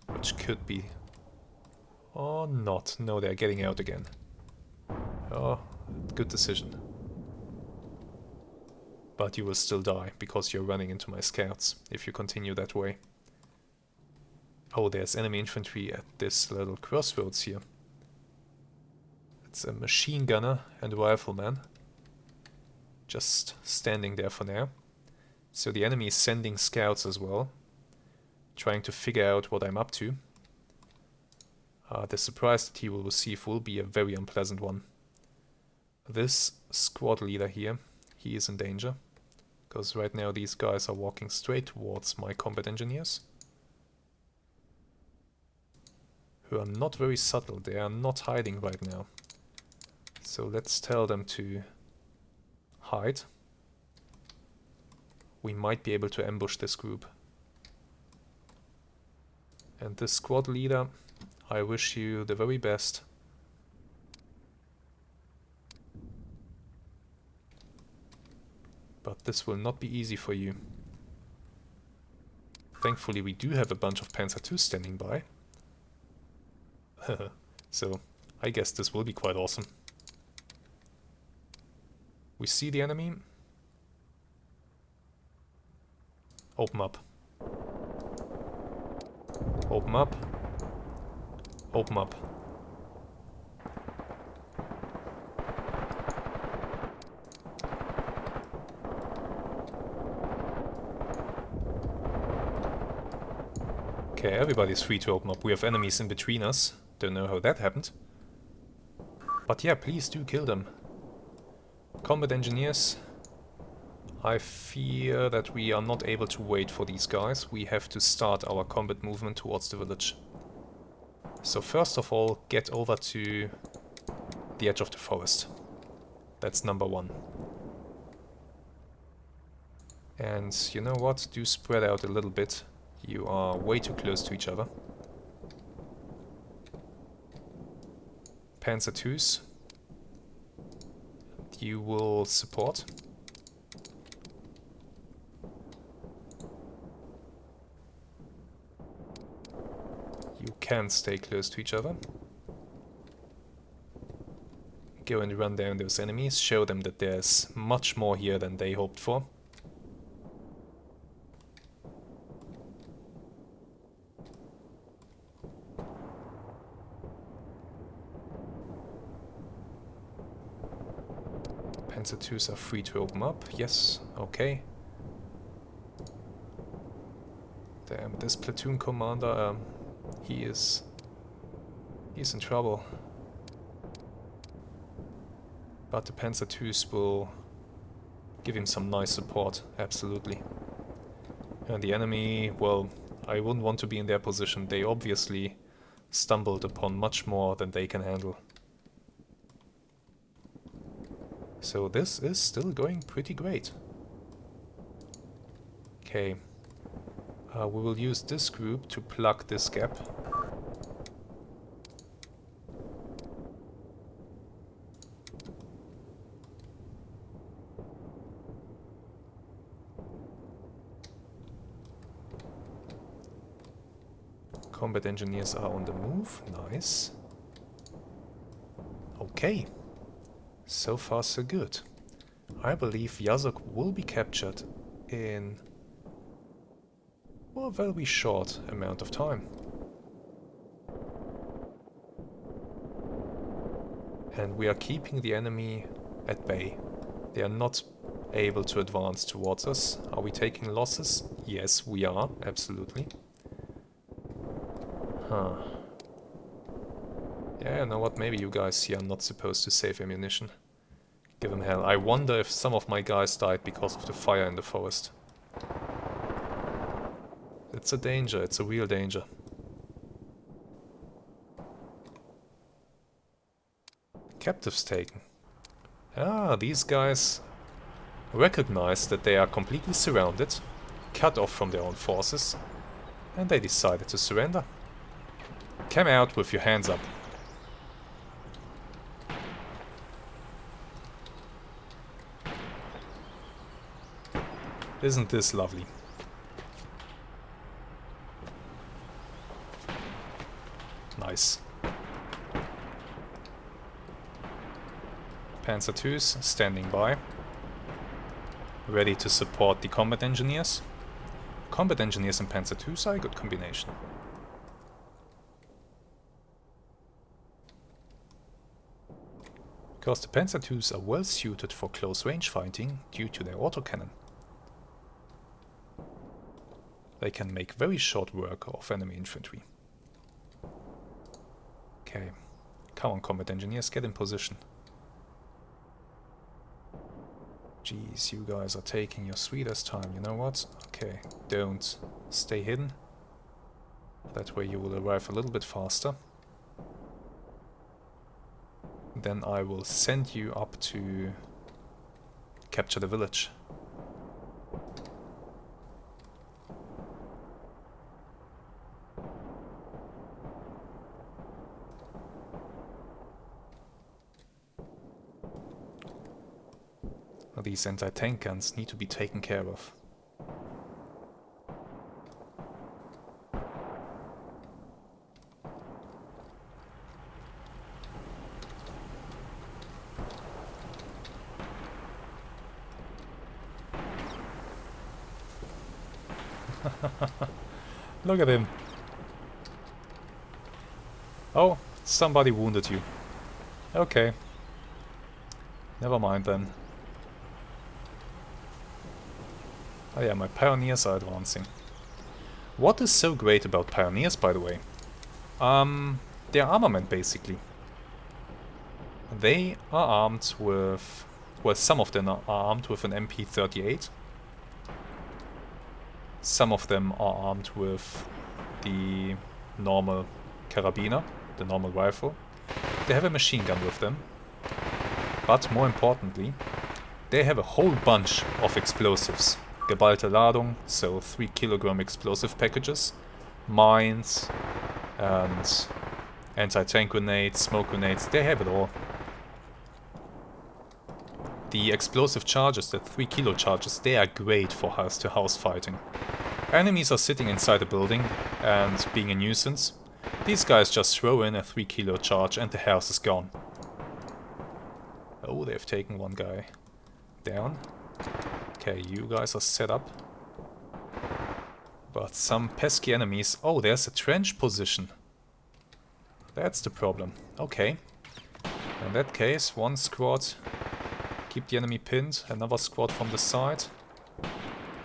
which could be... or not. No, they're getting out again. Oh, good decision. But you will still die, because you're running into my scouts, if you continue that way. Oh, there's enemy infantry at this little crossroads here. It's a machine gunner and a rifleman. Just standing there for now. So the enemy is sending scouts as well. Trying to figure out what I'm up to. The surprise that he will receive will be a very unpleasant one. This squad leader here, he is in danger. Because right now these guys are walking straight towards my combat engineers. Who are not very subtle, they are not hiding right now. So let's tell them to hide. We might be able to ambush this group. And this squad leader, I wish you the very best. But this will not be easy for you. Thankfully we do have a bunch of Panzer II standing by. So I guess this will be quite awesome. We see the enemy. Open up. Open up. Open up. Okay, everybody's free to open up. We have enemies in between us. Don't know how that happened. But yeah, please do kill them. Combat engineers. I fear that we are not able to wait for these guys. We have to start our combat movement towards the village. So first of all, get over to the edge of the forest. That's number one. And you know what? Do spread out a little bit. You are way too close to each other. Panzer IIs. You will support. You can stay close to each other. Go and run down those enemies. Show them that there's much more here than they hoped for. Panzer IIs are free to open up. Yes, okay. Damn, this platoon commander, he's in trouble. But the Panzer IIs will give him some nice support, absolutely. And the enemy, well, I wouldn't want to be in their position. They obviously stumbled upon much more than they can handle. So this is still going pretty great. Okay. We will use this group to plug this gap. Combat engineers are on the move. Nice. Okay. So far so good. I believe Vyazok will be captured in a very short amount of time. And we are keeping the enemy at bay. They are not able to advance towards us. Are we taking losses? Yes, we are, absolutely. Huh. Yeah, you know what, maybe you guys here are not supposed to save ammunition. Give them hell. I wonder if some of my guys died because of the fire in the forest. It's a danger, it's a real danger. Captives taken. Ah, these guys recognize that they are completely surrounded, cut off from their own forces, and they decided to surrender. Come out with your hands up. Isn't this lovely? Nice. Panzer IIs standing by, ready to support the combat engineers. Combat engineers and Panzer IIs are a good combination. Because the Panzer IIs are well suited for close range fighting due to their autocannon. They can make very short work of enemy infantry. Okay. Come on, combat engineers, get in position. Jeez, you guys are taking your sweetest time, you know what? Okay, don't stay hidden. That way you will arrive a little bit faster. Then I will send you up to capture the village. These anti-tank guns need to be taken care of. Look at him. Oh, somebody wounded you. Okay. Never mind then. Oh yeah, my pioneers are advancing. What is so great about pioneers, by the way? Their armament, basically. They are armed with... Well, some of them are armed with an MP38. Some of them are armed with the normal carabiner, the normal rifle. They have a machine gun with them. But more importantly, they have a whole bunch of explosives. Geballte Ladung, so 3 kilogram explosive packages, mines, and anti-tank grenades, smoke grenades, they have it all. The explosive charges, the 3 kilo charges, they are great for house-to-house fighting. Enemies are sitting inside a building and being a nuisance. These guys just throw in a 3 kilo charge and the house is gone. Oh, they've taken one guy down. Okay, you guys are set up. But some pesky enemies... Oh, there's a trench position. That's the problem. Okay. In that case, one squad... Keep the enemy pinned. Another squad from the side.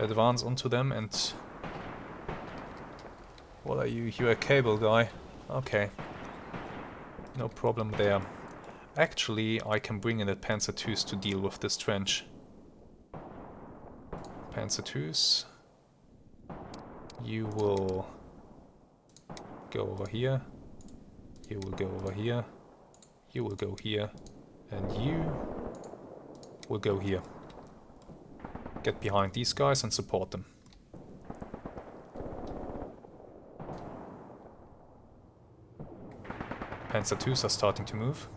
Advance onto them and... What are you? You're a cable guy. Okay. No problem there. Actually, I can bring in a Panzer IIs to deal with this trench. Panzer IIs. You will go over here. You will go over here. You will go here. And you will go here. Get behind these guys and support them. Panzer IIs are starting to move.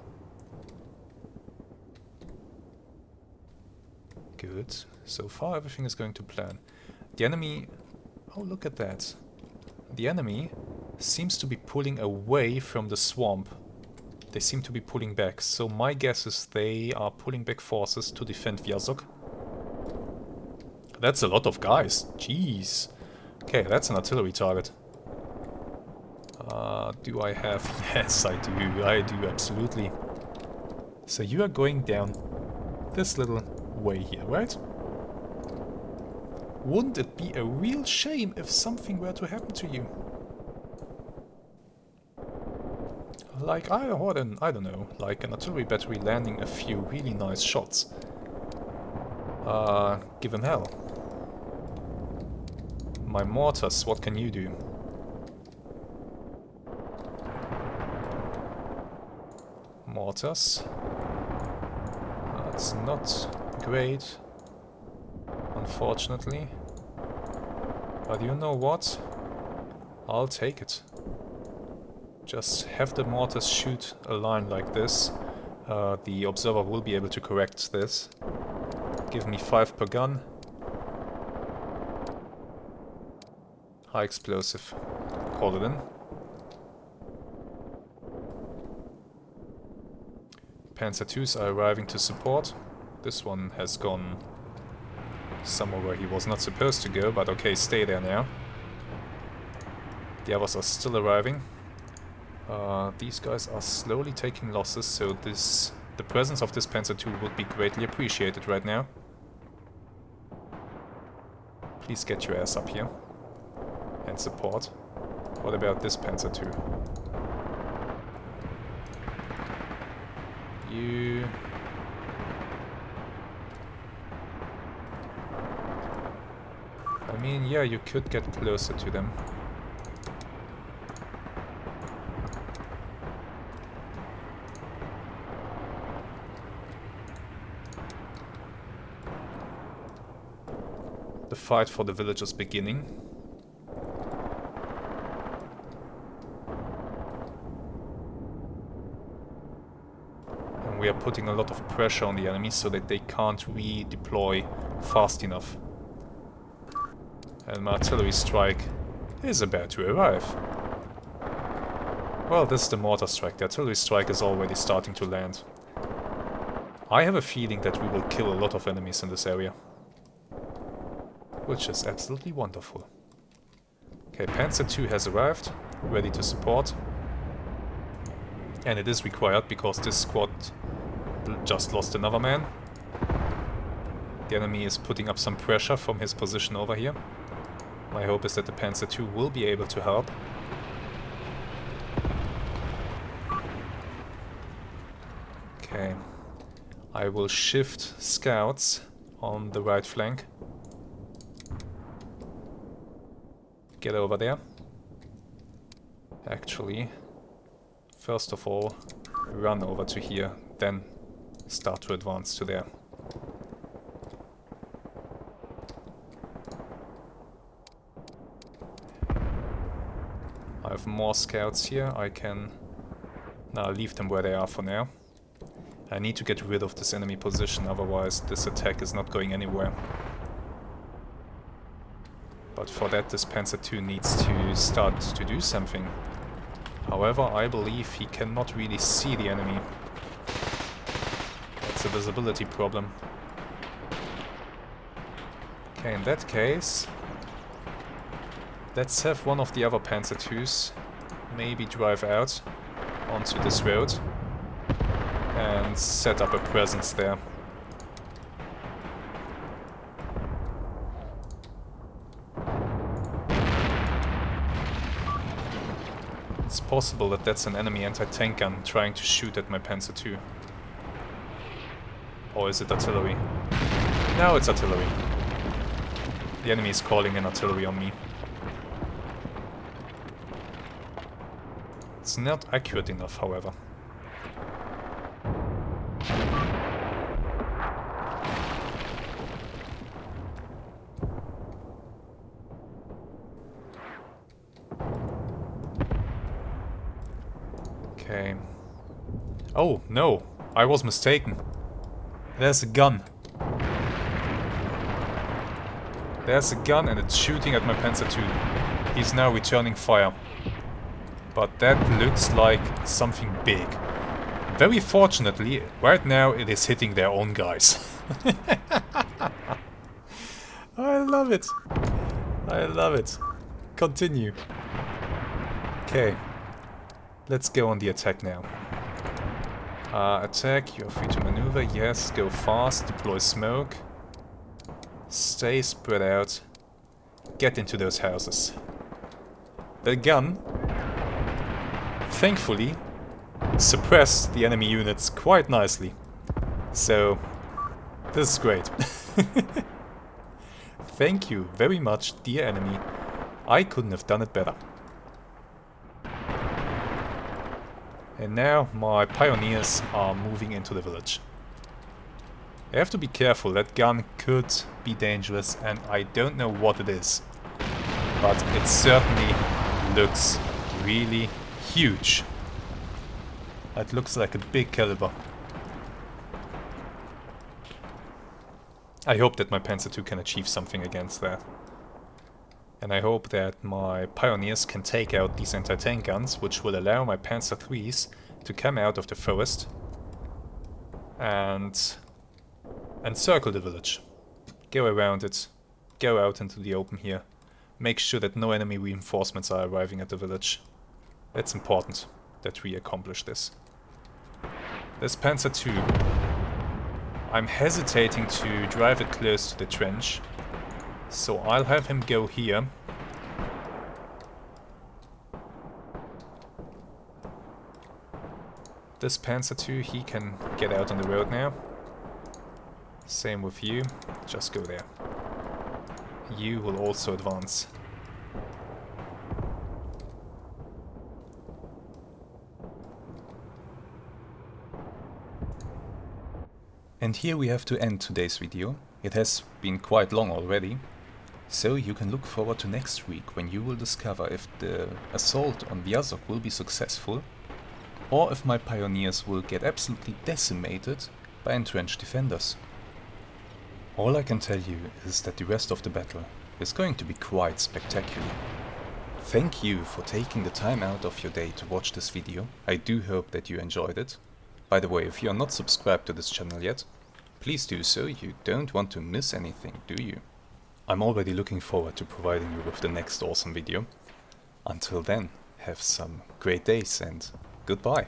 Good. So far everything is going to plan. The enemy... Oh, look at that. The enemy seems to be pulling away from the swamp. They seem to be pulling back. So my guess is they are pulling back forces to defend Vyazok. That's a lot of guys. Jeez. Okay, that's an artillery target. Do I have... Yes, I do. I do, absolutely. So you are going down this little way here, right? Wouldn't it be a real shame if something were to happen to you? Like, I don't know, like an artillery battery landing a few really nice shots. Give him hell. My mortars, what can you do? Mortars. That's not great, unfortunately. But you know what? I'll take it. Just have the mortars shoot a line like this. The observer will be able to correct this. Give me 5 per gun. High explosive. Call it in. Panzer IIs are arriving to support. This one has gone somewhere where he was not supposed to go, but okay, stay there now. The others are still arriving. These guys are slowly taking losses, so the presence of this Panzer II would be greatly appreciated right now. Please get your ass up here and support. What about this Panzer II? You... I mean, yeah, you could get closer to them. The fight for the village is beginning. And we are putting a lot of pressure on the enemy so that they can't redeploy fast enough. And my artillery strike is about to arrive. Well, this is the mortar strike. The artillery strike is already starting to land. I have a feeling that we will kill a lot of enemies in this area. Which is absolutely wonderful. Okay, Panzer II has arrived, ready to support. And it is required because this squad just lost another man. The enemy is putting up some pressure from his position over here. My hope is that the Panzer II will be able to help. Okay. I will shift scouts on the right flank. Get over there. Actually, first of all, run over to here, then start to advance to there. I have more scouts here. I can now leave them where they are for now. I need to get rid of this enemy position, otherwise this attack is not going anywhere. But for that, this Panzer II needs to start to do something. However, I believe he cannot really see the enemy. It's a visibility problem. Okay, in that case, let's have one of the other Panzer IIs maybe drive out onto this road and set up a presence there. It's possible that that's an enemy anti-tank gun trying to shoot at my Panzer II. Or is it artillery? No, it's artillery. The enemy is calling in artillery on me. It's not accurate enough, however. Okay. Oh, no. I was mistaken. There's a gun. There's a gun and it's shooting at my Panzer II. He's now returning fire. But that looks like something big. Very fortunately, right now it is hitting their own guys. I love it. I love it. Continue. Okay. Let's go on the attack now. Attack, you're free to maneuver. Yes, go fast, deploy smoke. Stay spread out. Get into those houses. The gun, thankfully, suppressed the enemy units quite nicely. So, this is great. Thank you very much, dear enemy. I couldn't have done it better. And now my pioneers are moving into the village. I have to be careful, that gun could be dangerous and I don't know what it is. But it certainly looks really huge. It looks like a big caliber. I hope that my Panzer II can achieve something against that. And I hope that my pioneers can take out these anti-tank guns, which will allow my Panzer IIIs to come out of the forest and circle the village. Go around it, go out into the open here, make sure that no enemy reinforcements are arriving at the village. It's important that we accomplish this. This Panzer II, I'm hesitating to drive it close to the trench. So I'll have him go here. This Panzer II, he can get out on the road now. Same with you, just go there. You will also advance. And here we have to end today's video. It has been quite long already. So you can look forward to next week when you will discover if the assault on Vyazok will be successful, or if my pioneers will get absolutely decimated by entrenched defenders. All I can tell you is that the rest of the battle is going to be quite spectacular. Thank you for taking the time out of your day to watch this video. I do hope that you enjoyed it. By the way, if you are not subscribed to this channel yet, please do so, you don't want to miss anything, do you? I'm already looking forward to providing you with the next awesome video. Until then, have some great days and goodbye.